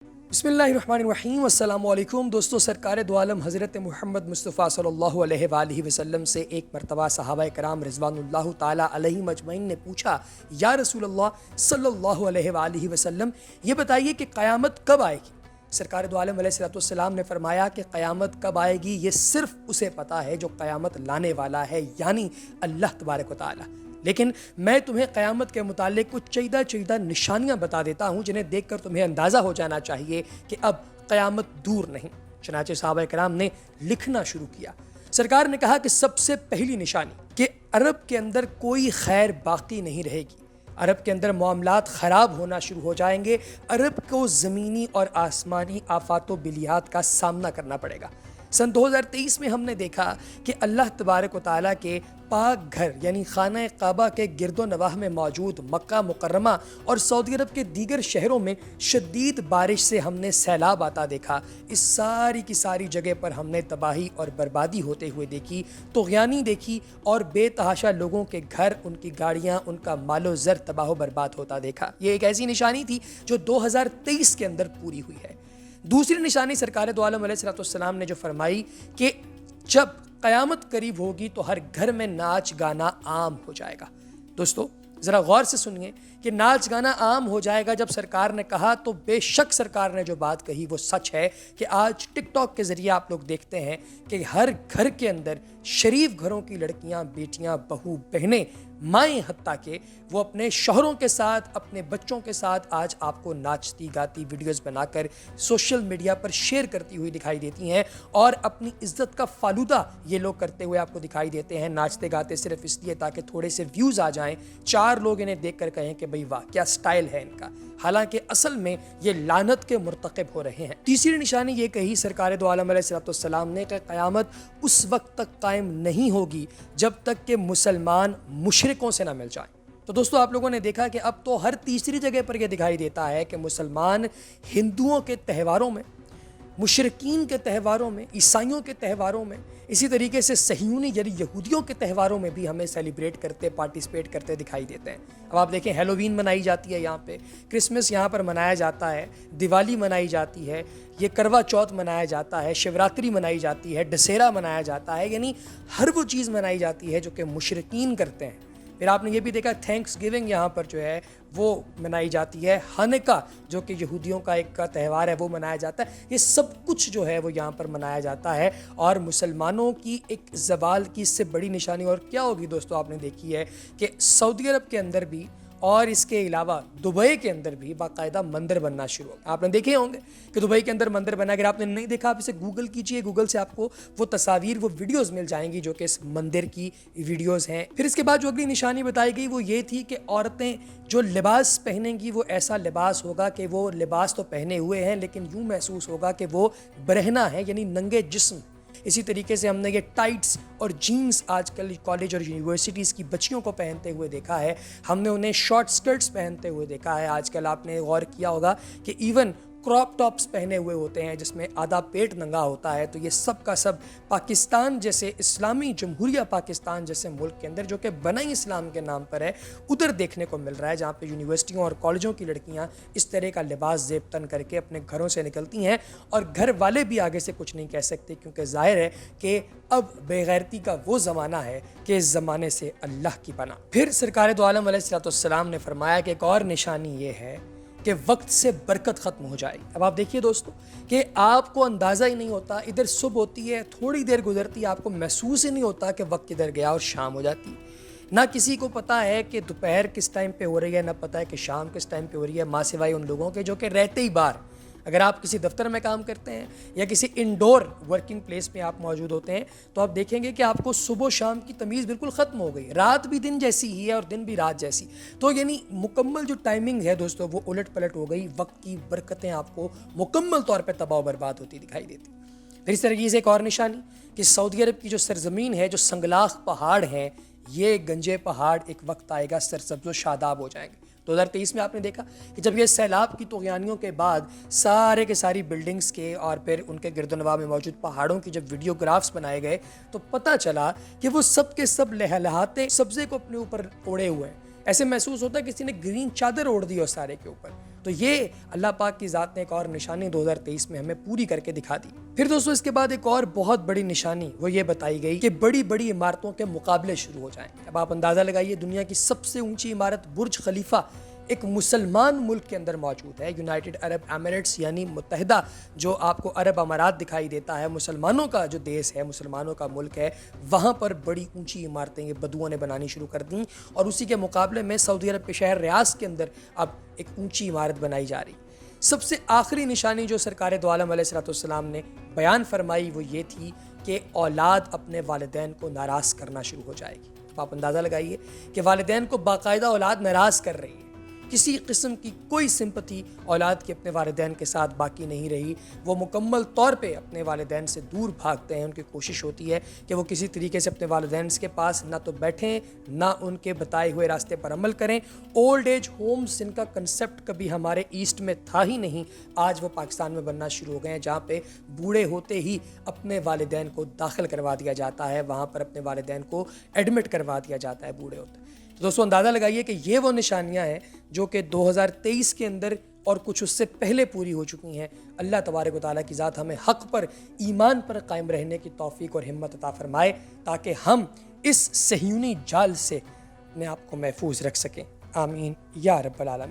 बिस्मिल्लाहिर्रहमानिर्रहीम अस्सलामुअलैकुम दोस्तों, सरकार दो आलम हज़रत मोहम्मद मुस्तफ़ा सल्लल्लाहु अलैहि वसल्लम से एक मरतबा सहाबाए कराम रिज़वानुल्लाह ताला अलैहिम अजमईन ने पूछा, या रसूलल्लाह सल्लल्लाहु अलैहि वसल्लम, ये बताइए कि क़यामत कब आएगी। सरकार दो आलम अलैहिस्सलाम ने फरमाया कि क़यामत कब आएगी ये सिर्फ़ उसे पता है जो क़यामत लाने वाला है, यानी अल्लाह तबारक व तआला। लेकिन मैं तुम्हें क़यामत के मुतालिक कुछ चीदा निशानियां बता देता हूं जिन्हें देखकर तुम्हें अंदाज़ा हो जाना चाहिए कि अब क़यामत दूर नहीं। चनाचे सहाबा कराम ने लिखना शुरू किया। सरकार ने कहा कि सबसे पहली निशानी कि अरब के अंदर कोई खैर बाकी नहीं रहेगी। अरब के अंदर मामलात ख़राब होना शुरू हो जाएंगे। अरब को ज़मीनी और आसमानी आफात व बिलियात का सामना करना पड़ेगा। सन 2023 में हमने देखा कि अल्लाह तबारक व तआला के पाक घर यानी खाना काबा के गिरदो नवाह में मौजूद मक्का मुकर्रमा और सऊदी अरब के दीगर शहरों में शदीद बारिश से हमने सैलाब आता देखा। इस सारी की सारी जगह पर हमने तबाही और बर्बादी होते हुए देखी, तुग़यानी देखी और बेतहाशा लोगों के घर, उनकी गाड़ियाँ, उनका मालो ज़र तबाह बर्बाद होता देखा। ये एक ऐसी निशानी थी जो 2023 के अंदर पूरी हुई है। दूसरी निशानी सरकार दो आलम अलैहिस्सलाम ने जो फरमाई कि जब क़यामत करीब होगी तो हर घर में नाच गाना आम हो जाएगा। दोस्तों ज़रा गौर से सुनिए कि नाच गाना आम हो जाएगा जब सरकार ने कहा, तो बेशक सरकार ने जो बात कही वो सच है कि आज टिकटॉक के ज़रिए आप लोग देखते हैं कि हर घर के अंदर शरीफ घरों की लड़कियां, बेटियां, बहू, बहनें, माएँ हत्ता के वो अपने शौहरों के साथ, अपने बच्चों के साथ आज आपको नाचती गाती वीडियोस बनाकर सोशल मीडिया पर शेयर करती हुई दिखाई देती हैं और अपनी इज्जत का फालूदा ये लोग करते हुए आपको दिखाई देते हैं, नाचते गाते सिर्फ इसलिए ताकि थोड़े से व्यूज़ आ जाएं, 4 लोग इन्हें देख कर कहें कि भाई वाह क्या स्टाइल है इनका। हालांकि असल में ये लानत के मुर्तकिब हो रहे हैं। तीसरी निशानी ये कही सरकार दो आलम अलैहिस्सलाम ने कि क़यामत उस वक्त तक कायम नहीं होगी जब तक कि मुसलमान मुशरिकों से ना मिल जाएं। तो दोस्तों आप लोगों ने देखा कि अब तो हर तीसरी जगह पर यह दिखाई देता है कि मुसलमान हिंदुओं के त्योहारों में, मुशरिकीन के त्योहारों में, ईसाइयों के त्योहारों में, इसी तरीके से सहियूनी यानी यहूदियों के त्योहारों में भी हमें सेलिब्रेट करते, पार्टिसिपेट करते दिखाई देते हैं। अब आप देखें, हैलोवीन मनाई जाती है यहाँ पे, क्रिसमस यहाँ पर मनाया जाता है, दिवाली मनाई जाती है, ये करवा चौथ मनाया जाता है, शिवरात्रि मनाई जाती है, दशहरा मनाया जाता है, यानी हर वो चीज़ मनाई जाती है जो कि मुशरिकीन करते हैं। फिर आपने ये भी देखा थैंक्स गिविंग यहाँ पर जो है वो मनाई जाती है, हनका जो कि यहूदियों का एक त्यौहार है वो मनाया जाता है। ये सब कुछ जो है वो यहाँ पर मनाया जाता है और मुसलमानों की एक ज़वाल की इससे बड़ी निशानी और क्या होगी दोस्तों, आपने देखी है कि सऊदी अरब के अंदर भी और इसके अलावा दुबई के अंदर भी बाकायदा मंदिर बनना शुरू हो गया। आपने देखे होंगे कि दुबई के अंदर मंदिर बना। अगर आपने नहीं देखा आप इसे गूगल कीजिए, गूगल से आपको वो तस्वीर, वो वीडियोस मिल जाएंगी जो कि इस मंदिर की वीडियोस हैं। फिर इसके बाद जो अगली निशानी बताई गई वो ये थी कि औरतें जो लिबास पहनेंगी वो ऐसा लिबास होगा कि वो लिबास तो पहने हुए हैं लेकिन यूँ महसूस होगा कि वो बरहना है, यानी नंगे जिस्म। इसी तरीके से हमने ये टाइट्स और जीन्स आजकल कॉलेज और यूनिवर्सिटीज़ की बच्चियों को पहनते हुए देखा है। हमने उन्हें शॉर्ट स्कर्ट्स पहनते हुए देखा है। आजकल आपने गौर किया होगा कि इवन क्रॉप टॉप्स पहने हुए होते हैं जिसमें आधा पेट नंगा होता है। तो ये सब का सब पाकिस्तान जैसे इस्लामी जमहूरिया पाकिस्तान जैसे मुल्क के अंदर, जो कि बना ही इस्लाम के नाम पर है, उधर देखने को मिल रहा है, जहाँ पे यूनिवर्सिटियों और कॉलेजों की लड़कियाँ इस तरह का लिबास ज़ेब तन करके अपने घरों से निकलती हैं और घर वाले भी आगे से कुछ नहीं कह सकते, क्योंकि ज़ाहिर है कि अब बेगैरती का वो ज़माना है कि इस ज़माने से अल्लाह की पनाह। फिर सरकार दो आलम अलैहिस्सलाम ने फरमाया कि एक और निशानी ये है कि वक्त से बरकत ख़त्म हो जाएगी। अब आप देखिए दोस्तों कि आपको अंदाज़ा ही नहीं होता, इधर सुबह होती है, थोड़ी देर गुजरती है, आपको महसूस ही नहीं होता कि वक्त किधर गया और शाम हो जाती है। ना किसी को पता है कि दोपहर किस टाइम पे हो रही है, ना पता है कि शाम किस टाइम पे हो रही है, माँ सिवाय उन लोगों के जो कि रहते ही बाहर। अगर आप किसी दफ्तर में काम करते हैं या किसी इंडोर वर्किंग प्लेस में आप मौजूद होते हैं तो आप देखेंगे कि आपको सुबह शाम की तमीज़ बिल्कुल ख़त्म हो गई, रात भी दिन जैसी ही है और दिन भी रात जैसी। तो यानी मुकम्मल जो टाइमिंग है दोस्तों वो उलट पलट हो गई। वक्त की बरकतें आपको मुकम्मल तौर पर तबाह बर्बाद होती दिखाई देती। फिर इस तरीके से एक और निशानी कि सऊदी अरब की जो सरजमीन है, जो संगलाख पहाड़ हैं, ये गंजे पहाड़ एक वक्त आएगा सरसब्ज़ व शादाब हो जाएंगे। 2023 में आपने देखा कि जब ये सैलाब की तुग़यानियों के बाद सारे के सारी बिल्डिंग्स के और फिर उनके गिरदोनवा में मौजूद पहाड़ों की जब वीडियोग्राफ्स बनाए गए तो पता चला कि वो सब के सब लहलहाते सब्ज़े को अपने ऊपर ओढ़े हुए हैं। ایسے محسوس ہوتا ہے کسی نے گرین چادر اوڑھ دی ہو سارے کے اوپر. تو یہ اللہ پاک کی ذات نے ایک اور نشانی 2023 میں ہمیں پوری کر کے دکھا دی. پھر دوستو اس کے بعد ایک اور بہت بڑی نشانی وہ یہ بتائی گئی کہ بڑی بڑی عمارتوں کے مقابلے شروع ہو جائیں. اب آپ اندازہ لگائیے, دنیا کی سب سے اونچی عمارت برج خلیفہ ایک مسلمان ملک کے اندر موجود ہے, یونائٹڈ عرب ایمریٹس, یعنی متحدہ جو آپ کو عرب امارات دکھائی دیتا ہے, مسلمانوں کا جو دیس ہے, مسلمانوں کا ملک ہے, وہاں پر بڑی اونچی عمارتیں یہ بدوؤں نے بنانی شروع کر دیں. اور اسی کے مقابلے میں سعودی عرب کے شہر ریاض کے اندر اب ایک اونچی عمارت بنائی جا رہی. سب سے آخری نشانی جو سرکار دو عالم علیہ الصلوۃ والسلام نے بیان فرمائی وہ یہ تھی کہ اولاد اپنے والدین کو ناراض کرنا شروع ہو جائے گی. اب آپ اندازہ لگائیے کہ والدین کو باقاعدہ اولاد ناراض کر رہی ہے, کسی قسم کی کوئی سمپتی اولاد کے اپنے والدین کے ساتھ باقی نہیں رہی. وہ مکمل طور پہ اپنے والدین سے دور بھاگتے ہیں. ان کی کوشش ہوتی ہے کہ وہ کسی طریقے سے اپنے والدین کے پاس نہ تو بیٹھیں نہ ان کے بتائے ہوئے راستے پر عمل کریں. اولڈ ایج ہومز جن کا کنسیپٹ کبھی ہمارے ایسٹ میں تھا ہی نہیں, آج وہ پاکستان میں بننا شروع ہو گئے ہیں, جہاں پہ بوڑھے ہوتے ہی اپنے والدین کو داخل کروا دیا جاتا ہے, وہاں پر اپنے والدین کو ایڈمٹ کروا دیا جاتا ہے بوڑھے ہوتے. دوستو اندازہ لگائیے کہ یہ وہ نشانیاں ہیں جو کہ 2023 کے اندر اور کچھ اس سے پہلے پوری ہو چکی ہیں. اللہ تبارک و تعالیٰ کی ذات ہمیں حق پر, ایمان پر قائم رہنے کی توفیق اور ہمت عطا فرمائے تاکہ ہم اس صہیونی جال سے اپنے آپ کو محفوظ رکھ سکیں. آمین یا رب العالمین.